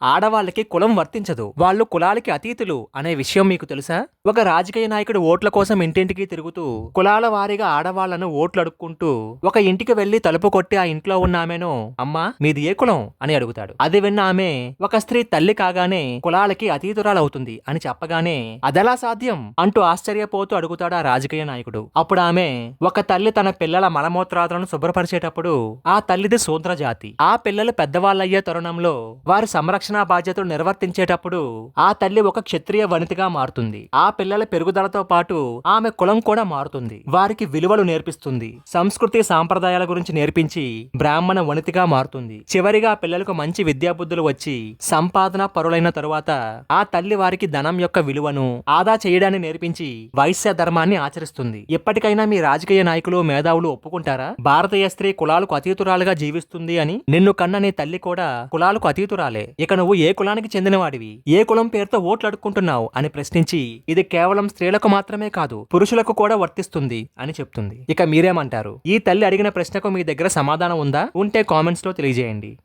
ఆడవాళ్ళకి కులం వర్తించదు, వాళ్ళు కులాలకి అతీతులు అనే విషయం మీకు తెలుసా? ఒక రాజకీయ నాయకుడు ఓట్ల కోసం ఇంటింటికి తిరుగుతూ కులాల వారీగా ఆడవాళ్లను ఓట్లు అడుక్కుంటూ ఒక ఇంటికి వెళ్లి తలుపు కొట్టి ఆ ఇంట్లో ఉన్న ఆమెను అమ్మా మీది ఏ కులం అని అడుగుతాడు. అది విన్న ఆమె ఒక స్త్రీ తల్లి కాగానే కులాలకి అతీతురాలవుతుంది అని చెప్పగానే అదెలా సాధ్యం అంటూ ఆశ్చర్యపోతూ అడుగుతాడు ఆ రాజకీయ నాయకుడు. అప్పుడు ఆమె ఒక తల్లి తన పిల్లల మలమూత్రాలను శుభ్రపరిచేటప్పుడు ఆ తల్లిది శూద్ర జాతి. ఆ పిల్లలు పెద్దవాళ్ళయ్యే తరుణంలో వారి సంరక్షణ బాధ్యతలు నిర్వర్తించేటప్పుడు ఆ తల్లి ఒక క్షత్రియ వనితగా మారుతుంది. ఆ పిల్లల పెరుగుదలతో పాటు ఆమె కులం కూడా మారుతుంది. వారికి విలువలు నేర్పిస్తుంది, సంస్కృతి సాంప్రదాయాల గురించి నేర్పించి బ్రాహ్మణ వనితగా మారుతుంది. చివరిగా పిల్లలకు మంచి విద్యాబుద్ధులు వచ్చి సంపాదన పరులైన తరువాత ఆ తల్లి వారికి ధనం యొక్క విలువను ఆదా చేయడాన్ని నేర్పించి వైశ్య ధర్మాన్ని ఆచరిస్తుంది. ఎప్పటికైనా మీ రాజకీయ నాయకులు మేధావులు ఒప్పుకుంటారా భారతీయ స్త్రీ కులాలకు అతీతురాలుగా జీవిస్తుంది అని? నిన్ను కన్న నీ తల్లి కూడా కులాలకు అతీతురాలే. ఇక నువ్వు ఏ కులానికి చెందినవాడివి, ఏ కులం పేరుతో ఓట్లు అడుక్కుంటున్నావు అని ప్రశ్నించి ఇది కేవలం స్త్రీలకు మాత్రమే కాదు పురుషులకు కూడా వర్తిస్తుంది అని చెప్తుంది. ఇక మీరేమంటారు? ఈ తల్లి అడిగిన ప్రశ్నకు మీ దగ్గర సమాధానం ఉందా? ఉంటే కామెంట్స్ లో తెలియజేయండి.